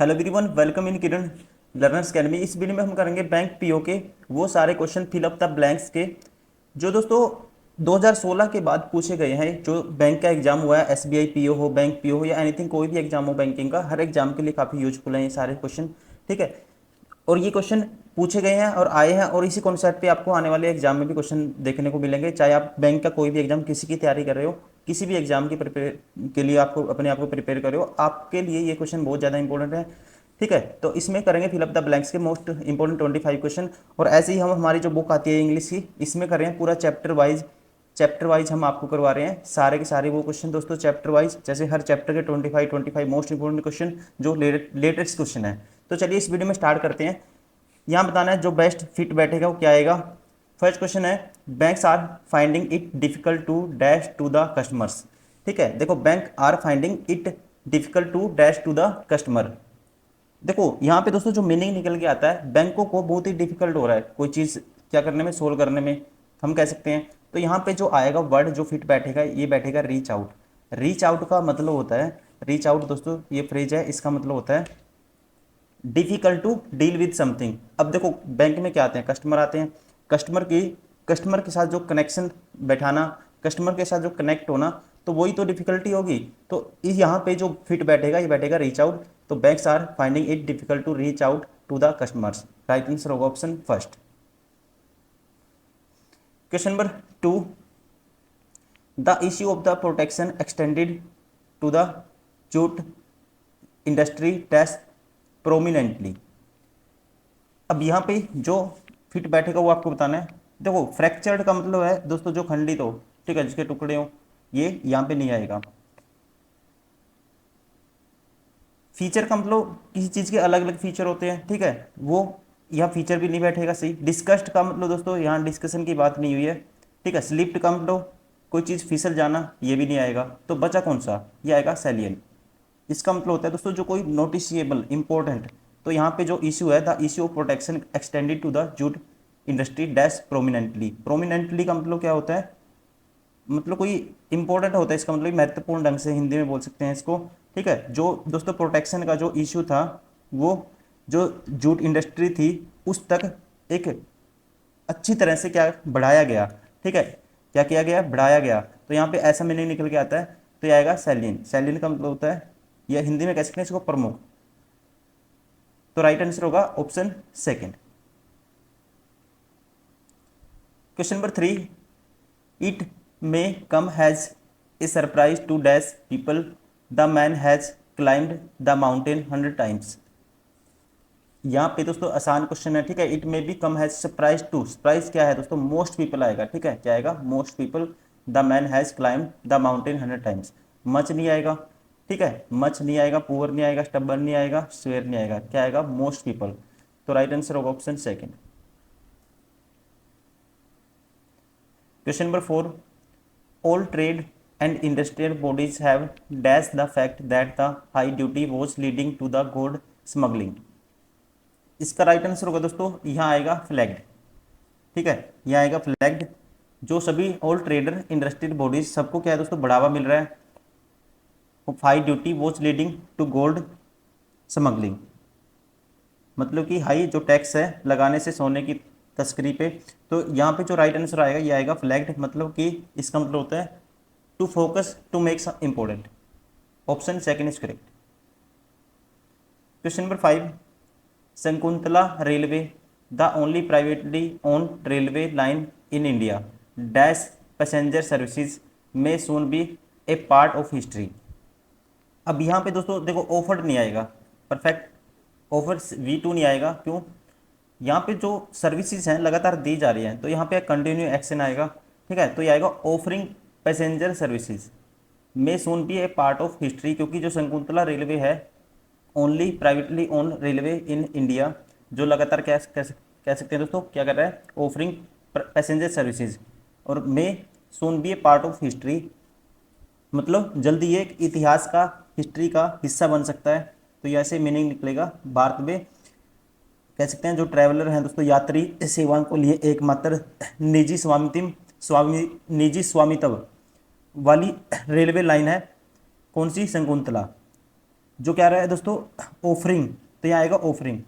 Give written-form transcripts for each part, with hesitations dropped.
Hello everyone, welcome in Kiran learners academy. इस वीडियो में हम करेंगे बैंक पीओ के वो सारे question fill up the blanks के जो दोस्तों 2016 के बाद पूछे गए हैं। जो बैंक का एग्जाम हुआ है, एसबीआई पीओ हो, बैंक पीओ हो या एनीथिंग, कोई भी एग्जाम हो बैंकिंग का, हर एग्जाम के लिए काफ़ी यूजफुल है ये सारे क्वेश्चन। ठीक है, और ये क्वेश्चन पूछे गए हैं और आए हैं, और इसी कॉन्सेप्ट पे आपको आने वाले एग्जाम में भी क्वेश्चन देखने को मिलेंगे। चाहे आप बैंक का कोई भी एग्जाम, किसी की तैयारी कर रहे हो, किसी भी एग्जाम की प्रिपेयर के लिए आपको अपने आप को प्रिपेयर कर रहे हो, आपके लिए ये क्वेश्चन बहुत ज़्यादा इंपॉर्टेंट है। ठीक है, तो इसमें करेंगे फिलअप द ब्लैंक्स के मोस्ट इंपॉर्टेंट 25 क्वेश्चन। और ऐसे ही हम हमारी जो बुक आती है इंग्लिश की, इसमें कर रहे हैं पूरा चैप्टर वाइज हम आपको करवा रहे हैं सारे के सारे वो क्वेश्चन दोस्तों चैप्टर वाइज। जैसे हर चैप्टर के 25 मोस्ट इंपॉर्टेंट क्वेश्चन जो लेटेस्ट क्वेश्चन है। तो चलिए इस वीडियो में स्टार्ट करते हैं। यहाँ बताना है जो बेस्ट फिट बैठेगा वो क्या आएगा। फर्स्ट क्वेश्चन है, banks are finding it difficult to dash to the customers. ठीक है, देखो, bank are finding it difficult to dash to the customer. देखो यहाँ पे दोस्तों जो मीनिंग निकल के आता है, बैंकों को बहुत ही डिफिकल्ट हो रहा है कोई चीज़ क्या करने में, सोल्व करने में, हम कह सकते हैं। तो यहाँ पे जो आएगा वर्ड जो फिट बैठेगा, ये बैठेगा रीच आउट। रीच आउट का मतलब होता है, रीच आउट दोस्तों ये फ्रेज है, इसका मतलब होता है difficult to deal with something. अब देखो बैंक में क्या आते हैं, कस्टमर आते हैं, कस्टमर के साथ जो कनेक्शन बैठाना, कस्टमर के साथ जो कनेक्ट होना, तो वही तो डिफिकल्टी होगी। तो इस यहाँ पे जो फिट बैठेगा ये बैठेगा रीच आउट। तो banks are finding it difficult to reach out to the customers. Right answer होगा option first. Question number 2, the issue of the protection extended to the jute industry test prominently. अब यहाँ पे जो fit बैठेगा वो आपको बताना है। देखो फ्रैक्चर्ड का मतलब है दोस्तों जो खंडित हो, ठीक है, जिसके टुकड़े हो, ये यहाँ पे नहीं आएगा। फीचर का मतलब किसी चीज़ के अलग अलग फीचर होते हैं, ठीक है, वो यहाँ फीचर भी नहीं बैठेगा सही। डिस्कस्ड का मतलब दोस्तों यहाँ डिस्कशन की बात नहीं हुई है। ठीक है, स्लिप्ड का मतलब कोई चीज़ फिसल जाना, ये भी नहीं आएगा। तो बचा कौन सा, ये आएगा सैलियन। इसका मतलब होता है दोस्तों जो कोई नोटिसिएबल इंपॉर्टेंट। तो यहाँ पे जो इशू है, the issue of protection extended to the jute industry dash prominently. Prominently का मतलब क्या होता है, मतलब कोई इंपॉर्टेंट होता है, इसका मतलब महत्वपूर्ण ढंग से हिंदी में बोल सकते हैं इसको। ठीक है, जो दोस्तों प्रोटेक्शन का जो इशू था, वो जो जूट इंडस्ट्री थी उस तक एक अच्छी तरह से क्या बढ़ाया गया। ठीक है, क्या किया गया, बढ़ाया गया। तो यहाँ पे ऐसा मीनिंग निकल के आता है। तो ये आएगा सैलियन। सैलियन का मतलब होता है, या हिंदी में कह सकते हैं इसको प्रमुख। तो राइट आंसर होगा option second. Question number 3, it may come has a surprise to dash people, the man has climbed the mountain 100 times. यहाँ पे दोस्तों आसान क्वेश्चन है। ठीक है, it may be come has surprise to, surprise क्या है दोस्तों, मोस्ट पीपल आएगा। ठीक है, क्या आएगा, most people. The man has climb the mountain 100 times. Much नहीं आएगा। ठीक है, मच नहीं आएगा, पुअर नहीं आएगा, स्टबर्न नहीं आएगा, स्वेयर नहीं आएगा, क्या आएगा, मोस्ट पीपल। तो राइट आंसर होगा option second. Question number 4, all trade and industrial bodies have dashed the fact that the high duty was leading to the gold smuggling। इसका राइट आंसर होगा दोस्तों, यहाँ आएगा फ्लैग्ड। ठीक है, यहाँ आएगा फ्लैग्ड। जो सभी ऑल ट्रेडर इंडस्ट्रियल बॉडीज सबको क्या है दोस्तों, बढ़ावा मिल रहा है। High duty was leading to gold smuggling, मतलब कि हाई जो टैक्स है लगाने से सोने की तस्करी पे। तो यहाँ पे जो राइट आंसर आएगा ये आएगा फ्लैग्ड, मतलब कि इसका मतलब होता है to focus to make some important. Option second is correct. Question number 5, Shakuntala railway the only privately own railway line in India dash passenger services में soon be a part of history. अब यहाँ पे दोस्तों देखो ऑफर्ड नहीं आएगा, perfect offer V2 नहीं आएगा। क्यों, यहाँ पे जो सर्विसेज हैं लगातार दी जा रही हैं, तो यहाँ पे कंटिन्यू एक्शन आएगा। ठीक है, तो ये आएगा ऑफरिंग पैसेंजर सर्विसेज में soon be a part of history, क्योंकि जो शकुंतला रेलवे है only privately own railway in India, जो लगातार कह सकते हैं दोस्तों क्या कर रहा है, ऑफरिंग पैसेंजर सर्विसेज, और में soon be a part of history, मतलब जल्दी ये एक इतिहास का, हिस्ट्री का हिस्सा बन सकता है। तो ये ऐसे मीनिंग निकलेगा। भारत में कह सकते हैं जो ट्रैवलर हैं दोस्तों, यात्री सेवाओं को लिए एकमात्र निजी स्वामित्व वाली रेलवे लाइन है कौन सी, शकुंतला। जो क्या रहा है दोस्तों, ऑफरिंग, तो यहाँ आएगा ऑफरिंग,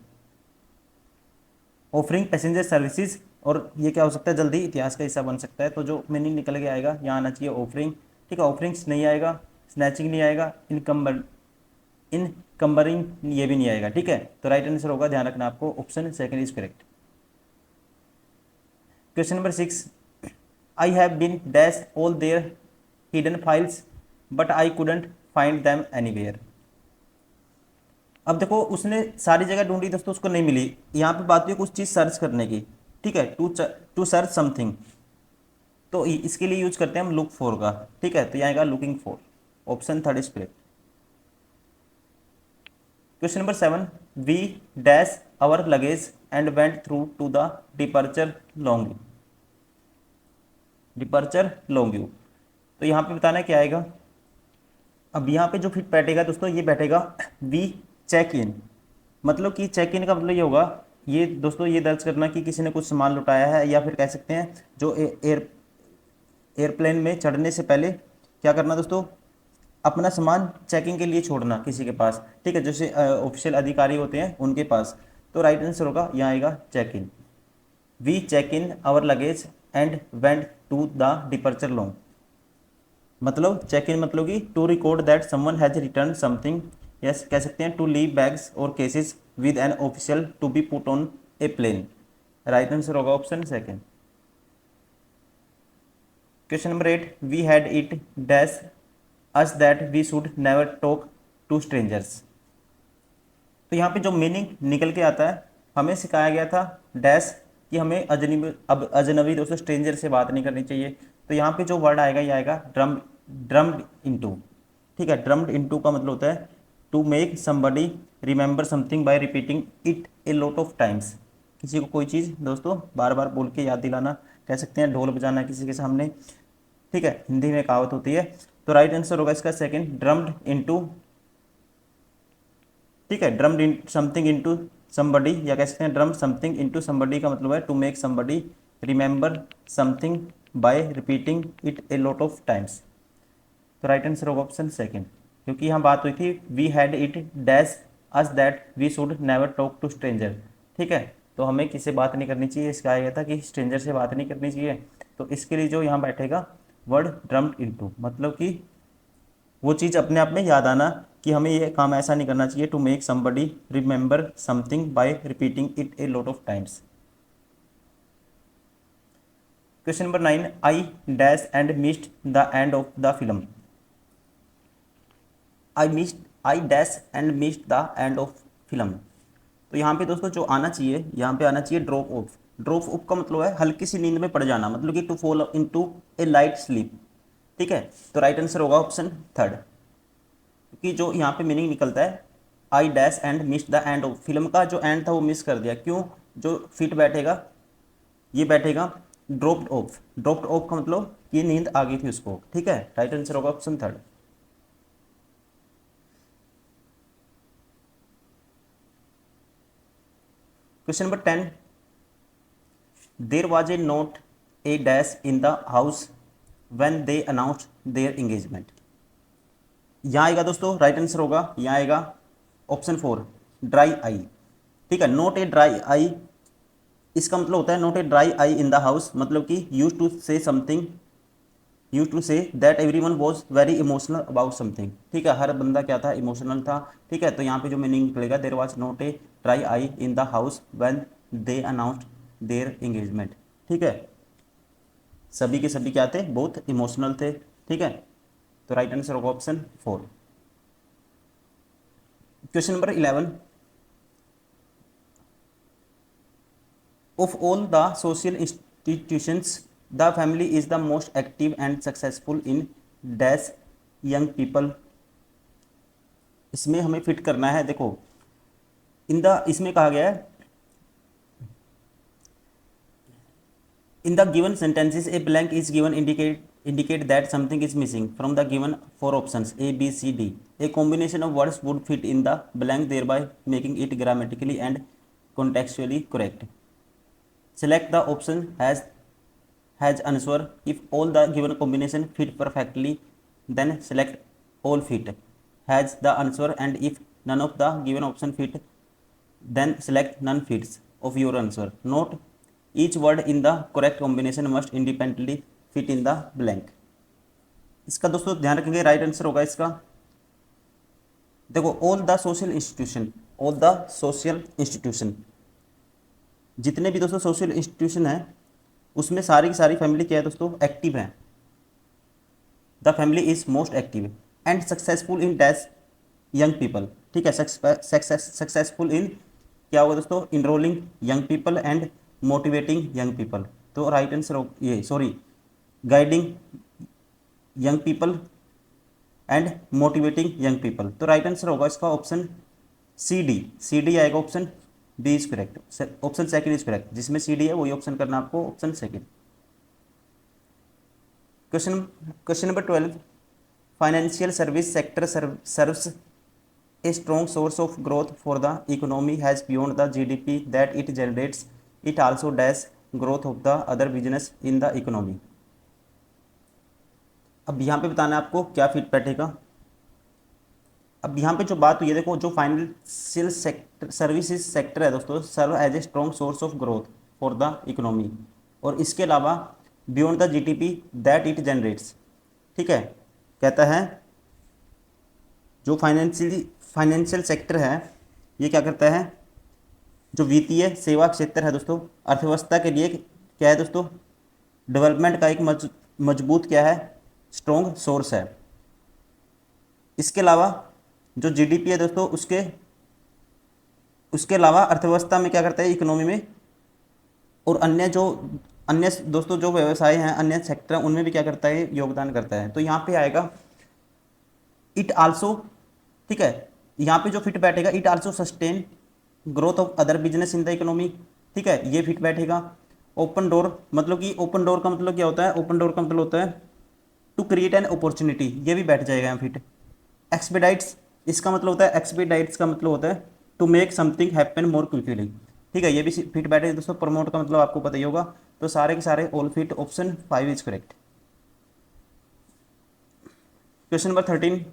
ऑफरिंग पैसेंजर सर्विसेज, और ये क्या हो सकता है, जल्दी इतिहास का हिस्सा बन सकता है। तो जो मीनिंग निकल के आएगा यहाँ आना चाहिए ऑफरिंग। ठीक है, ऑफरिंग्स नहीं आएगा, स्नैचिंग नहीं आएगा, इनकम्बरिंग ये भी नहीं आएगा। ठीक है, तो राइट आंसर होगा, ध्यान रखना आपको, option second is correct. Question number 6, I have been dash all their hidden files but I couldn't find them anywhere. अब देखो उसने सारी जगह ढूंढी दोस्तों, उसको नहीं मिली। यहाँ पे बात हुई कुछ चीज़ सर्च करने की। ठीक है, टू सर्च समथिंग, तो इसके लिए यूज करते हैं हम लुक फॉर का। ठीक है, तो यहाँ आएगा looking for, option third is correct. Question number 7, we dash our luggage and went through to the departure lounge, departure lounge you, तो यहाँ पे बताना क्या आएगा। अब यहाँ पे जो फिट बैठेगा दोस्तों, ये बैठेगा वी चेक इन, मतलब कि चेक इन का मतलब ये होगा, ये दोस्तों ये दर्ज करना कि किसी ने कुछ सामान लुटाया है, या फिर कह सकते हैं जो एयरप्लेन में चढ़ने से पहले क्या करना दोस्तों, अपना सामान चेकिंग के लिए छोड़ना किसी के पास। ठीक है, जैसे ऑफिशियल अधिकारी होते हैं उनके पास। तो राइट आंसर होगा यहाँ आएगा check in, we check in our luggage and went to the departure lounge, मतलब चेक इन मतलब कि to record that someone has return something, yes कह सकते हैं टू लीव बैग्स और cases with an official to be put on a plane. Right answer होगा option second. Question number 8, we had it dash us that we should never talk to strangers, तो यहाँ पे जो meaning निकल के आता है, हमें सिखाया गया था डैश कि हमें अजनबी दोस्तों स्ट्रेंजर से बात नहीं करनी चाहिए। तो यहाँ पे जो वर्ड आएगा ये आएगा ड्रम्ड इनटू। ठीक है, ड्रम्ड इनटू का मतलब होता है to make somebody remember something by repeating it a lot of times, किसी को कोई चीज़ दोस्तों बार बार बोल के याद दिलाना, कह सकते हैं ढोल बजाना किसी के सामने। ठीक है, हिंदी में कहावत होती है। तो राइट आंसर होगा इसका सेकंड, ड्रम्ड इनटू। ठीक है, drummed in something into somebody, या कह सकते हैं ड्रम समथिंग इनटू समबडी का मतलब है to make somebody remember something by repeating it a lot of times. तो राइट आंसर होगा ऑप्शन सेकंड, क्योंकि यहाँ बात हुई थी we had it dash us that we should never talk to stranger. ठीक है, तो हमें किसी से बात नहीं करनी चाहिए, इसका आया था कि स्ट्रेंजर से बात नहीं करनी चाहिए। तो इसके लिए जो यहाँ बैठेगा वर्ड ड्रम्ड इनटू, मतलब कि वो चीज़ अपने आप में याद आना कि हमें ये काम ऐसा नहीं करना चाहिए, to make somebody remember something by repeating it a lot of times. Question number 9, I dash and missed the end of the film, I dash and missed the end of film, तो यहाँ पे दोस्तों जो आना चाहिए, यहाँ पे आना चाहिए ड्रॉप ऑफ। ड्रॉप ऑफ का मतलब है हल्की सी नींद में पड़ जाना, मतलब कि to fall into a light sleep. ठीक है, तो राइट आंसर होगा ऑप्शन थर्ड, क्योंकि जो यहाँ पे मीनिंग निकलता है I dash and miss the end of, film का जो एंड था वो मिस कर दिया। क्यों, जो फिट बैठेगा ये बैठेगा ड्रॉप्ड ऑफ, ड्रॉप्ड ऑफ का मतलब ये नींद आ गई थी उसको। ठीक है, राइट आंसर होगा option third. Question number 10, there was a note a dash in the house when they announced their engagement, यहाँ आएगा दोस्तों राइट आंसर होगा, यहाँ आएगा ऑप्शन 4 ड्राई आई। ठीक है, नोट ए ड्राई आई, इसका मतलब होता है not a dry eye in the house, मतलब कि use to say something, use to say that everyone was very emotional about something. ठीक है, हर बंदा क्या था, इमोशनल था। ठीक है, तो यहाँ पे जो मीनिंग निकलेगा there was not a dry eye in the house when they announced their engagement. ठीक है, सभी के सभी क्या थे, बहुत इमोशनल थे। ठीक है, तो राइट आंसर होगा option 4। Question number 11, of all the social institutions the family is the most active and successful in dash young people, इसमें हमें फिट करना है। देखो इन द, इसमें कहा गया है in the given sentences a blank is given indicate that something is missing from the given four options a b c d, a combination of words would fit in the blank thereby making it grammatically and contextually correct. Select the option has answer if all the given combination fit perfectly, then select all fit has the answer, and if none of the given option fit, then select none fits of your answer. Note each word in the correct combination must independently fit in the blank. इसका दोस्तों ध्यान रखेंगे, right answer होगा इसका, देखो all the social institution, all the social institution, जितने भी दोस्तों सोशल इंस्टीट्यूशन है उसमें सारी की सारी फैमिली क्या है दोस्तों, एक्टिव है। The family is most active and successful in dash young people, ठीक है, सक्सेसफुल इन क्या होगा दोस्तों, enrolling young people and motivating young people. तो राइट आंसर ये sorry guiding young people and motivating young people. तो right answer होगा इसका ऑप्शन सी डी आएगा, option B is correct, option second is correct, जिसमें सी डी है वही option करना आपको, option second. Question number 12, financial service sector serves a strong source of growth for the economy has beyond the GDP that it generates, it also dash growth of the other business in the economy। अब यहाँ पे बताना है आपको क्या fit बैठेगा। अब यहाँ पे जो बात हुई है, देखो जो फाइनेंशियल सेक्टर सर्विसेज सेक्टर है दोस्तों, serve as a strong source of growth for the economy, और इसके अलावा beyond the GDP that it generates, ठीक है, कहता है जो फाइनेंशियल सेक्टर है ये क्या करता है, जो वित्तीय सेवा क्षेत्र है दोस्तों, अर्थव्यवस्था के लिए क्या है दोस्तों, डेवलपमेंट का एक मजबूत क्या है, स्ट्रॉन्ग सोर्स है। इसके अलावा जो जीडीपी है दोस्तों उसके अलावा अर्थव्यवस्था में क्या करता है, इकोनॉमी में, और अन्य दोस्तों जो व्यवसाय हैं, अन्य सेक्टर हैं, उनमें भी क्या करता है, योगदान करता है। तो यहाँ पे आएगा इट आल्सो, ठीक है, यहाँ पे जो फिट बैठेगा it also sustain growth of other business in the economy, ठीक है, ये फिट बैठेगा। ओपन डोर, मतलब कि ओपन डोर का मतलब क्या होता है, ओपन डोर का मतलब होता है टू क्रिएट एन अपॉर्चुनिटी, ये भी बैठ जाएगा यहाँ फिट। एक्सपेडाइट्स, इसका मतलब होता है, एक्सपेडाइट्स का मतलब होता है to make something happen more quickly, ठीक है, ये भी फिट बैठेगा दोस्तों। प्रमोट का मतलब आपको पता ही होगा। तो सारे के सारे all fit, option 5 is correct. Question number 13,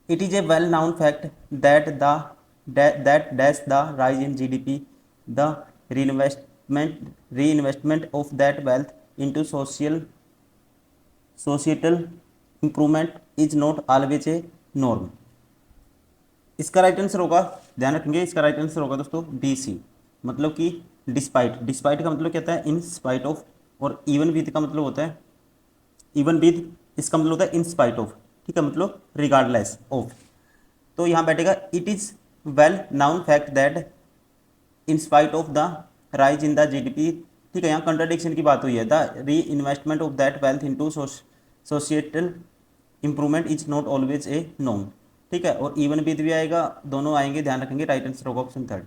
it is a well known fact that that dash the rise in GDP, the reinvestment of that wealth into societal improvement is not always a norm। इसका right answer होगा, ध्यान रखेंगे, इसका right answer होगा दोस्तों B C, मतलब कि despite का मतलब कहता है इन स्पाइट ऑफ, और इवन विद का मतलब होता है, इवन विद इसका मतलब होता है इन स्पाइट ऑफ, ठीक है, मतलब रिगार्डलेस ऑफ। तो यहाँ बैठेगा it is well known fact that in spite of the rise in the GDP, ठीक है, यहाँ कंट्राडिक्शन की बात हुई है, the reinvestment of that wealth into societal improvement is not always a norm, ठीक है, और इवन विद भी आएगा, दोनों आएंगे, ध्यान रखेंगे, राइट आंसर होगा option 3।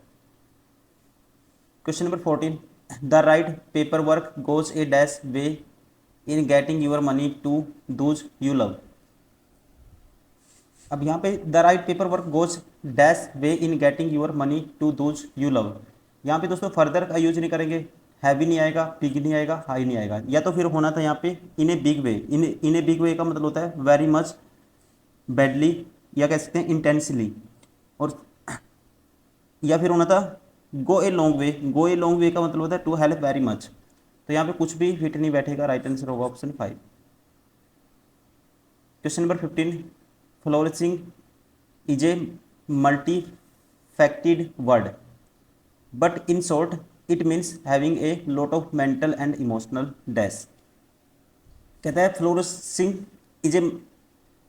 Question number 14, the right paperwork goes a dash way in getting your money to those you love. अब यहाँ पे the right paperwork goes dash way in getting your money to those you love, यहाँ पे दोस्तों further का use नहीं करेंगे, heavy नहीं आएगा, बिग नहीं आएगा, हाई नहीं आएगा, या तो फिर होना था यहाँ पे इन a big way, in a big way का मतलब होता है वेरी मच, बैडली, या कह सकते हैं इंटेंसली, और या फिर होना था गो a long way, go a long way का मतलब होता है टू हेल्प वेरी मच। तो यहाँ पे कुछ भी फिट नहीं बैठेगा, राइट आंसर होगा option 5। Question number 15, flourishing is a multifaceted word but in short it means having a lot of mental and emotional dash. कहता है flourishing is a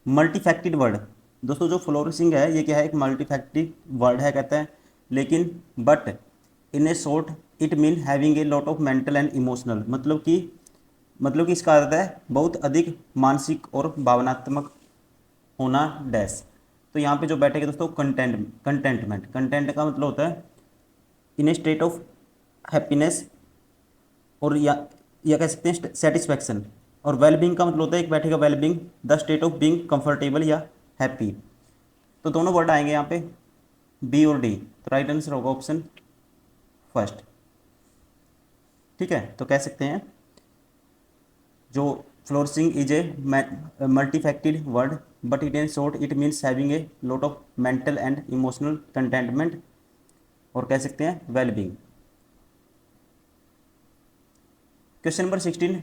multifaceted word, दोस्तों जो फ्लोरिशिंग है ये क्या है, एक मल्टीफैक्टेड वर्ड है, कहता है, लेकिन but in A short it mean having a lot of mental and emotional, मतलब कि इसका अर्थ है बहुत अधिक मानसिक और भावनात्मक होना डैश। तो यहाँ पे जो बैठेगा दोस्तों कंटेंटमेंट का मतलब होता है इन ए स्टेट ऑफ हैप्पीनेस, और या कह सकते हैं सेटिस्फैक्शन, और वेलबींग का मतलब होता है एक बैठेगा wellbeing, the state of being comfortable या हैप्पी। तो दोनों वर्ड आएंगे यहाँ पे बी और डी, तो राइट आंसर होगा ऑप्शन 1, ठीक है। तो कह सकते हैं जो flourishing is A multifaceted word, but in short it means having a lot of mental and emotional contentment, और कह सकते हैं well-being. Question number 16,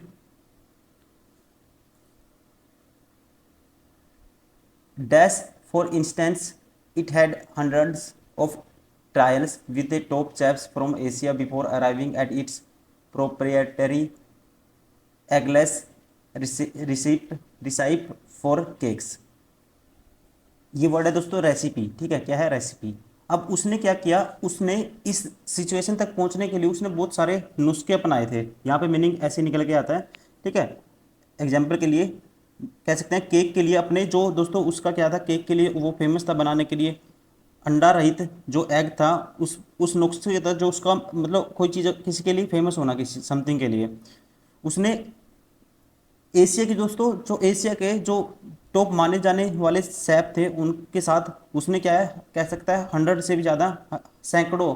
dash for instance it had hundreds of trials with the top chefs from Asia before arriving at its proprietary eggless recipe for cakes. ये word है दोस्तों recipe, ठीक है, क्या है रेसिपी. अब उसने क्या किया, उसने इस सिचुएशन तक पहुंचने के लिए उसने बहुत सारे नुस्खे अपनाए थे. यहाँ पे मीनिंग ऐसे निकल के आता है, ठीक है. एग्जाम्पल के लिए कह सकते हैं केक के लिए अपने जो दोस्तों उसका क्या था, केक के लिए वो फेमस था बनाने के लिए अंडा रहित जो एग था, उस नुस्खे के था जो उसका मतलब कोई चीज़ किसी के लिए फेमस होना, किसी समथिंग के लिए उसने एशिया की दोस्तों जो एशिया के जो टॉप माने जाने वाले शेफ थे उनके साथ उसने क्या है कह सकता है 100 से भी ज़्यादा सैकड़ों,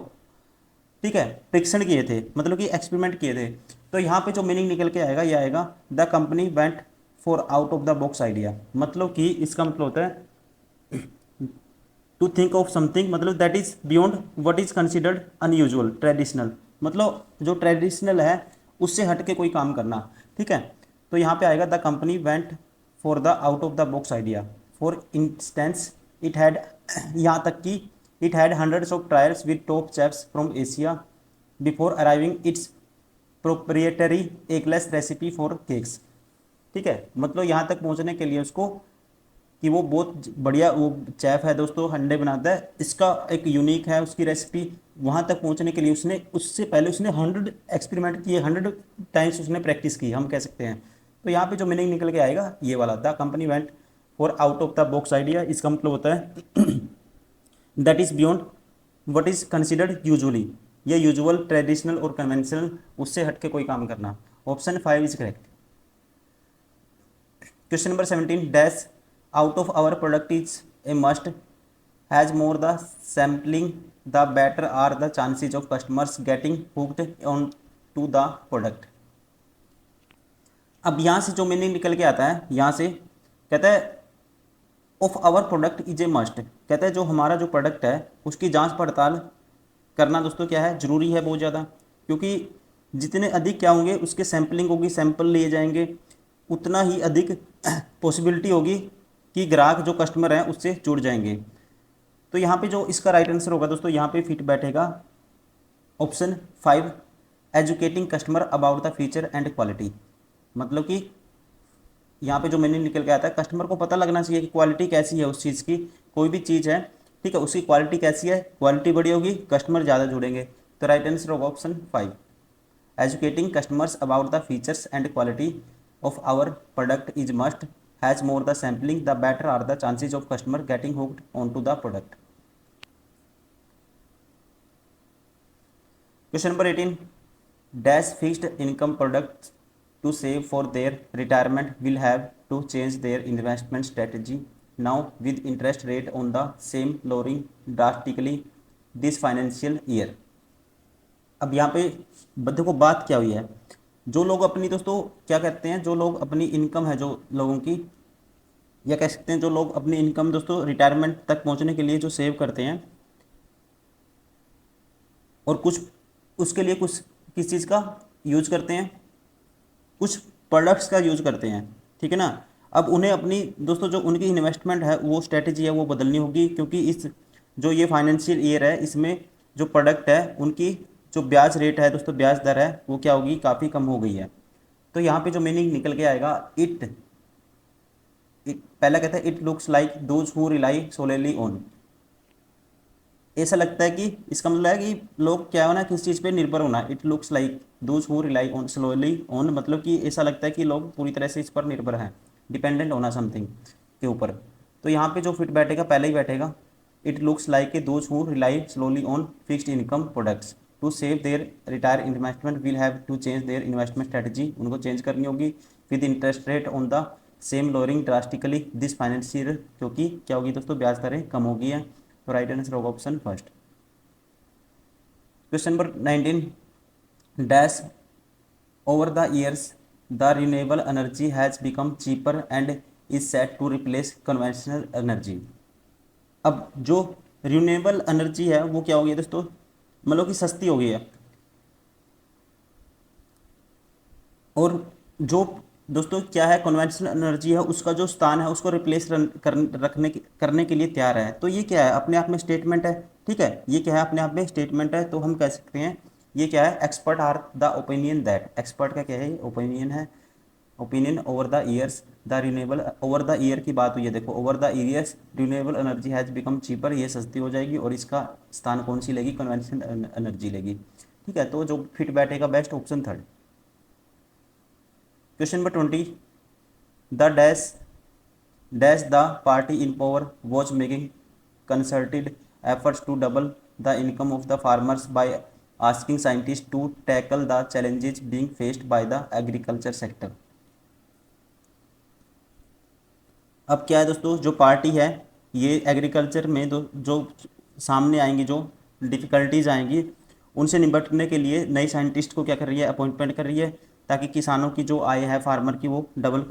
ठीक है, परीक्षण किए थे, मतलब कि एक्सपेरिमेंट किए थे. तो यहाँ पे जो मीनिंग निकल के आएगा ये आएगा the company went for out of the box idea. मतलब कि इसका मतलब होता है टू थिंक ऑफ समथिंग, मतलब that is beyond what is considered unusual traditional, मतलब जो ट्रेडिशनल है उससे हट के कोई काम करना, ठीक है. तो यहाँ पे आएगा the company went for the out of the box idea. For instance it had, यहाँ तक कि it had hundreds of trials with top chefs from Asia before arriving its proprietary eggless recipe for cakes, ठीक है. मतलब यहाँ तक पहुँचने के लिए उसको कि वो बहुत बढ़िया वो चेफ है दोस्तों, अंडे बनाता है, इसका एक यूनिक है उसकी रेसिपी. वहाँ तक पहुँचने के लिए उसने उससे पहले उसने 100 एक्सपेरिमेंट किए, 100 टाइम्स उसने प्रैक्टिस की, हम कह सकते हैं. तो यहाँ पे जो मीनिंग निकल के आएगा ये वाला the company went for out of the box idea. इसका मतलब होता है that is beyond what is considered usually, ये यूजुअल ट्रेडिशनल और कन्वेंशनल उससे हट के कोई काम करना. Option 5 is correct. Question number 17, dash out of our product is a must, has more the sampling the better are the chances of customers getting hooked on to the product. अब यहाँ से जो मीनिंग निकल के आता है, यहाँ से कहता है of our product is a must, कहता है जो हमारा जो प्रोडक्ट है उसकी जांच पड़ताल करना दोस्तों क्या है जरूरी है बहुत ज़्यादा, क्योंकि जितने अधिक क्या होंगे उसके सैम्पलिंग होगी, सैंपल लिए जाएंगे, उतना ही अधिक पॉसिबिलिटी होगी कि ग्राहक जो कस्टमर हैं उससे जुड़ जाएंगे. तो यहाँ पे जो इसका राइट आंसर होगा दोस्तों यहाँ पे फिट बैठेगा option 5, educating customer about the feature and quality. मतलब कि यहाँ पे जो मीनिंग निकल के आता है कस्टमर को पता लगना चाहिए कि क्वालिटी कैसी है उस चीज़ की, कोई भी चीज़ है, ठीक है, उसकी क्वालिटी कैसी है, क्वालिटी बड़ी होगी कस्टमर ज़्यादा जुड़ेंगे. तो राइट आंसर होगा option 5, educating customers about the features and quality of our product is must, has more the sampling the better are the chances of customer getting hooked onto the product. Question number 18, dash fixed income products to save for their retirement will have to change their investment strategy now with interest rate on the same lowering drastically this financial year. अब यहाँ पे देखो बात क्या हुई है, जो लोग अपनी दोस्तों क्या कहते हैं, जो लोग अपनी इनकम है जो लोगों की, या कह सकते हैं जो लोग अपनी इनकम दोस्तों रिटायरमेंट तक पहुंचने के लिए जो सेव करते हैं और कुछ उसके लिए कुछ किस चीज़ का यूज करते हैं, कुछ प्रोडक्ट्स का यूज करते हैं, ठीक है ना. अब उन्हें अपनी दोस्तों जो उनकी इन्वेस्टमेंट है वो स्ट्रेटेजी है वो बदलनी होगी, क्योंकि इस जो ये फाइनेंशियल ईयर है इसमें जो प्रोडक्ट है उनकी जो ब्याज रेट है दोस्तों, ब्याज दर है वो क्या होगी काफ़ी कम हो गई है. तो यहाँ पे जो मीनिंग निकल के आएगा इट पहला कहता है it looks like those who rely सोलेली on, ऐसा लगता है कि इसका मतलब है कि लोग क्या होना किस चीज़ पे निर्भर होना. It looks like those who rely on slowly on, मतलब कि ऐसा लगता है कि लोग पूरी तरह से इस पर निर्भर हैं, डिपेंडेंट होना समथिंग के ऊपर. तो यहाँ पे जो फिट बैठेगा पहले ही बैठेगा it looks like a those who rely slowly on fixed income products to save their retire investment will have to change their investment strategy, उनको चेंज करनी होगी with interest rate on the same lowering drastically this financial, क्योंकि क्या होगी दोस्तों ब्याज दरें कम हो गई है. तो राइट आंसर होगा option first. Question number 19, dash over the years the renewable energy has become cheaper and is set to replace conventional energy. अब जो रिन्यूएबल एनर्जी है वो क्या हो गई है दोस्तों, मतलब कि सस्ती हो गई है, और जो दोस्तों क्या है कन्वेंशनल एनर्जी है उसका जो स्थान है उसको रिप्लेस करने के लिए तैयार है। तो ये क्या है, अपने आप में स्टेटमेंट है, ठीक है, ये क्या है, अपने आप में स्टेटमेंट है। तो हम कह सकते हैं ये क्या है, expert are the opinion that, expert का क्या है, ओपिनियन है, opinion over the years the renewable, over the year की बात हुई है, देखो over the years renewable energy has become cheaper, ये सस्ती हो जाएगी और इसका स्थान कौन सी लेगी, कन्वेंशनल एनर्जी लेगी। ठीक है, तो जो फिट बैठेगा best option third. Question number 20, the dash the party in power was making concerted efforts to double the income of the farmers by asking scientists to tackle the challenges being faced by the agriculture sector। अब क्या है दोस्तों, जो party है ये agriculture में जो सामने आएंगी, जो डिफ़िकल्टीज आएंगी उनसे निपटने के लिए नई साइंटिस्ट को क्या कर रही है, अपॉइंटमेंट कर रही है, ताकि किसानों की जो आय है फार्मर की वो डबल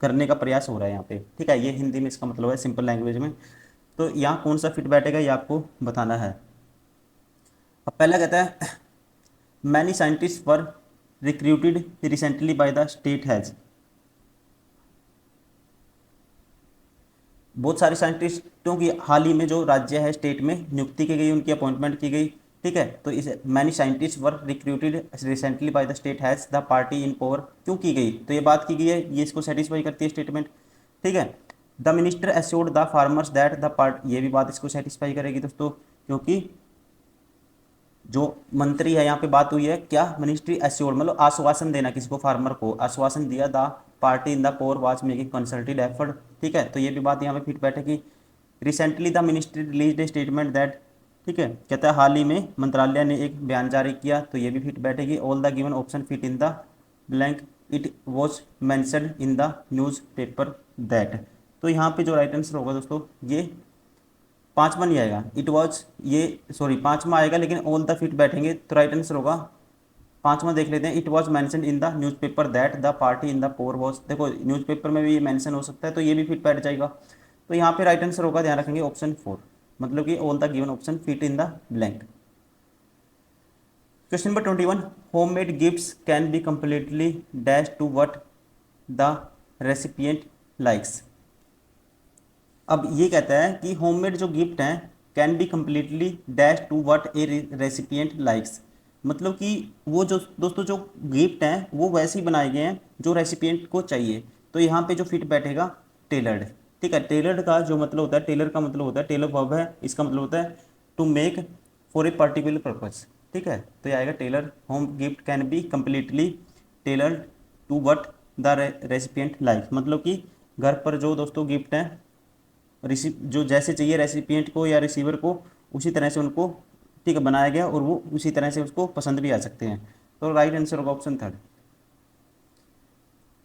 करने का प्रयास हो रहा है यहाँ पे। ठीक है, ये हिंदी में इसका मतलब है, सिंपल लैंग्वेज में। तो यहाँ कौन सा फिट बैठेगा ये आपको बताना है। अब पहला कहता है many scientist were recruited recently by the state has, बहुत सारे साइंटिस्टों की हाल ही में जो राज्य है स्टेट में नियुक्ति की गई, उनकी अपॉइंटमेंट की गई। ठीक है, तो इस many scientist were recruited recently by the state has the party in power, क्यों की गई, तो ये बात की गई है, ये इसको सेटिस्फाई करती है स्टेटमेंट। ठीक है, the minister assured the farmers that the part, ये भी बात इसको सेटिस्फाई करेगी दोस्तों, क्योंकि जो मंत्री है यहाँ पे बात हुई है क्या, मिनिस्ट्री एश्योर्ड मतलब आश्वासन देना, किसी को फार्मर को आश्वासन दिया, the party in the power was making consulted effort. ठीक है, तो ये भी बात यहाँ पे फिट बैठेगी। Recently the ministry release a statement that, ठीक है, कहता है हाल ही में मंत्रालय ने एक बयान जारी किया, तो ये भी फिट बैठेगी। All the given option fit in the blank, it was mentioned in the news paper that. तो यहाँ पे जो राइट आंसर होगा दोस्तों ये पांचवा नहीं आएगा, इट वॉज, ये सॉरी पांचवा आएगा लेकिन ऑल द फिट बैठेंगे, तो राइट आंसर होगा पांचवा। देख लेते हैं, it was mention in the newspaper that the party in the power was, देखो न्यूज़पेपर में भी ये मैंशन हो सकता है, तो ये भी फिट बैठ जाएगा। तो यहाँ पे राइट आंसर होगा, ध्यान रखेंगे ऑप्शन 4, मतलब कि all the given option fit in the blank. Question number 21, home made gifts can be completely dash to what the recipient likes. अब ये कहता है कि होममेड जो गिफ्ट हैं can be completely dash to what a recipient likes, मतलब कि वो जो दोस्तों जो गिफ्ट हैं वो वैसे ही बनाए गए हैं जो रेसिपिएंट को चाहिए। तो यहाँ पे जो फिट बैठेगा टेलर्ड। ठीक है, टेलर्ड का जो मतलब होता है, टेलर का मतलब होता है, टेलर वर्ब है, इसका मतलब होता है to make for a particular purpose. ठीक है, तो ये आएगा tailor, home gift can be completely tailored to what the recipient like, मतलब कि घर पर जो दोस्तों गिफ्ट हैं रिसीव जो जैसे चाहिए रेसिपिएंट को या रिसीवर को उसी तरह से उनको, ठीक है, बनाया गया और वो उसी तरह से उसको पसंद भी आ सकते हैं। तो राइट आंसर होगा option third.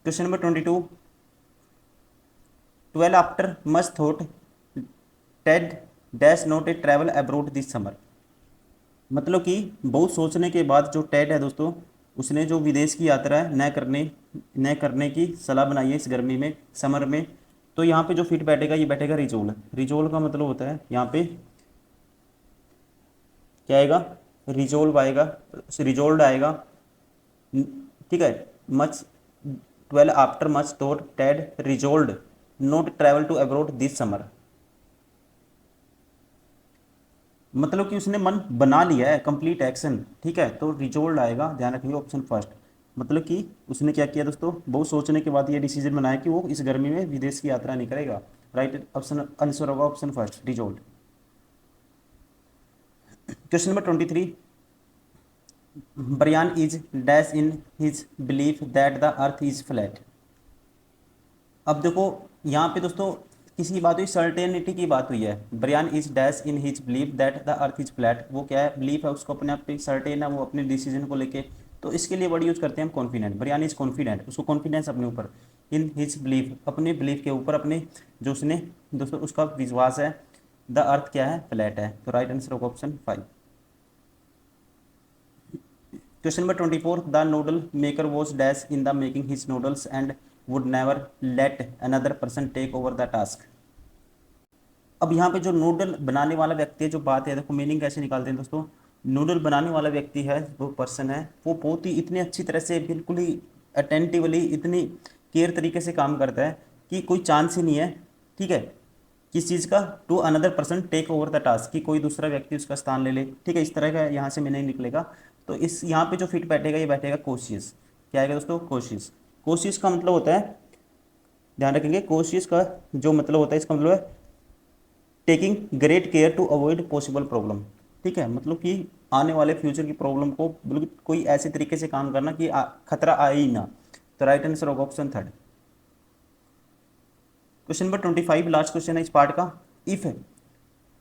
Question number 22, 12 after much thought Ted dash not a travel abroad this summer, मतलब कि बहुत सोचने के बाद जो टेड है दोस्तों उसने जो विदेश की यात्रा है न करने की सलाह बनाई है इस गर्मी में, समर में। तो यहाँ पे जो फिट बैठेगा ये बैठेगा रिजोल, रिजोल का मतलब होता है यहाँ पे क्या आएगा, रिजोल्व आएगा, रिजोल्ड आएगा। ठीक है, much 12 after much thought Ted resolved not travel to abroad this summer, मतलब कि उसने मन बना लिया है, कंप्लीट एक्शन। ठीक है, तो रिजोल्ड आएगा, ध्यान रखिए ऑप्शन फर्स्ट, मतलब कि उसने क्या किया दोस्तों, बहुत सोचने के बाद ये डिसीजन बनाया कि वो इस गर्मी में विदेश की यात्रा नहीं करेगा। राइट ऑप्शन आंसर होगा option first, resolved. Question number 23, Brian is dash in his belief that the earth is flat. अब देखो यहाँ पे दोस्तों किसकी बात हुई, सर्टेनिटी की बात हुई है। Brian is dash in his believe that the earth is flat, वो क्या है, बिलीफ है उसको अपने आप पे, सर्टेन है वो अपने डिसीजन को लेके। तो इसके लिए वर्ड यूज करते हैं हम कॉन्फिडेंट, ब्रियान इज कॉन्फिडेंट, उसको कॉन्फिडेंस अपने ऊपर, इन हिज बिलीफ, अपने बिलीफ के ऊपर, अपने जो उसने दोस्तों उसका विश्वास है, द अर्थ क्या है, फ्लैट है। तो राइट आंसर होगा option 5। Question number 24, the noodle maker was dash in the making his noodles and would never let another person take over the task. अब यहाँ पे जो नूडल बनाने वाला व्यक्ति है, जो बात है, देखो मीनिंग कैसे निकालते हैं दोस्तों। नूडल बनाने वाला व्यक्ति है, वो पर्सन है, वो बहुत ही इतनी अच्छी तरह से, बिल्कुल ही अटेंटिवली, इतनी केयर तरीके से काम करता है कि कोई चांस ही नहीं है, ठीक है, किस चीज़ का, to another person take over the task, कि कोई दूसरा व्यक्ति उसका स्थान ले ले, ठीक है, इस तरह का यहाँ से मीनिंग निकलेगा। तो इस यहाँ पे जो फिट बैठेगा, ये बैठेगा कोशियस। क्या आएगा दोस्तों? कोशियस। कोशियस का मतलब होता है, ध्यान रखेंगे, कोशियस का जो मतलब होता है, इसका मतलब है taking great care to avoid possible problem, ठीक है, मतलब कि आने वाले फ्यूचर की प्रॉब्लम को बिल्कुल कोई ऐसे तरीके से काम करना कि खतरा आए ही ना। तो राइट आंसर होगा option third. Question number 25, last question है इस पार्ट का। If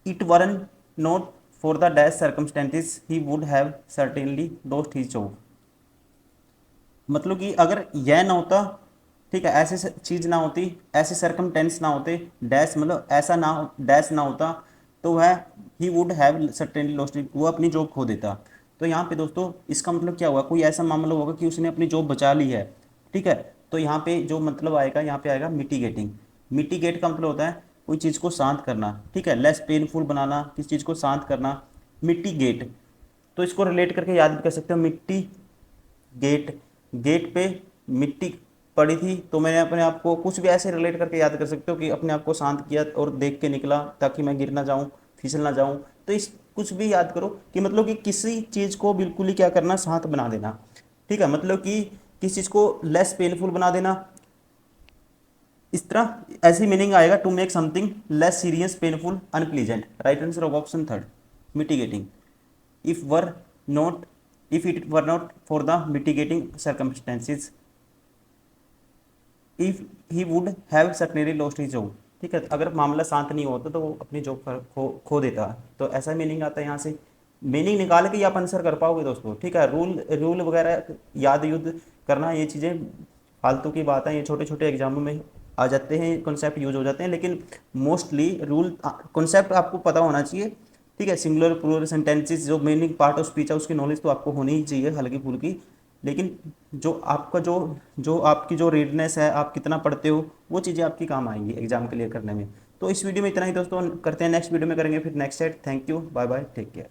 it one not for the dash circumstances he would have certainly lost his job. मतलब कि अगर यह ना होता, ठीक है, ऐसे चीज़ ना होती, ऐसे सरकमटेंस ना होते, डैश मतलब ऐसा ना, डैश ना होता, तो वह he would have certainly lost, वो अपनी जॉब खो देता। तो यहाँ पे दोस्तों इसका मतलब क्या हुआ, कोई ऐसा मामला होगा कि उसने अपनी जॉब बचा ली है, ठीक है। तो यहाँ पे जो मतलब आएगा, यहाँ पे आएगा मिटिगेटिंग। मिटिगेट का मतलब होता है कोई चीज़ को शांत करना, ठीक है, लेस पेनफुल बनाना, किसी चीज़ को शांत करना, मिटिगेट। तो इसको रिलेट करके याद भी कर सकते हो, मिट्टी गेट, गेट पे मिट्टी पड़ी थी, तो मैंने अपने आप को कुछ भी ऐसे रिलेट करके याद कर सकते हो कि अपने आप को शांत किया और देख के निकला ताकि मैं गिर ना जाऊं, फिसल ना जाऊं। तो इस कुछ भी याद करो कि मतलब कि किसी चीज़ को बिल्कुल ही क्या करना, शांत बना देना, ठीक है, मतलब कि किसी चीज़ को लेस पेनफुल बना देना, इस तरह ऐसी मीनिंग आएगा, to make something less serious painful unpleasant. Right answer of option third, mitigating. If were not, if it were not for the mitigating circumstances if he would have certainly lost his job, ठीक है, अगर मामला शांत नहीं होता तो वो अपनी जॉब खो देता। तो ऐसा मीनिंग आता है, यहाँ से मीनिंग निकाल के आप आंसर कर पाओगे दोस्तों, ठीक है। रूल रूल वगैरह याद युद्ध करना, ये चीज़ें फालतू की बात है, ये छोटे छोटे एग्जामों में आ जाते हैं, कॉन्सेप्ट यूज हो जाते हैं, लेकिन मोस्टली रूल कॉन्सेप्ट आपको पता होना चाहिए, ठीक है। सिंगुलर प्लूरल सेंटेंसेस, जो मीनिंग पार्ट ऑफ स्पीच है, उसकी नॉलेज तो आपको होनी ही चाहिए हल्की फुल्की, लेकिन जो आपका जो जो आपकी जो रीडनेस है, आप कितना पढ़ते हो, वो चीज़ें आपकी काम आएंगी एग्जाम क्लियर करने में। तो इस वीडियो में इतना ही दोस्तों, करते हैं नेक्स्ट वीडियो में करेंगे फिर next set. Thank you, bye bye, take care.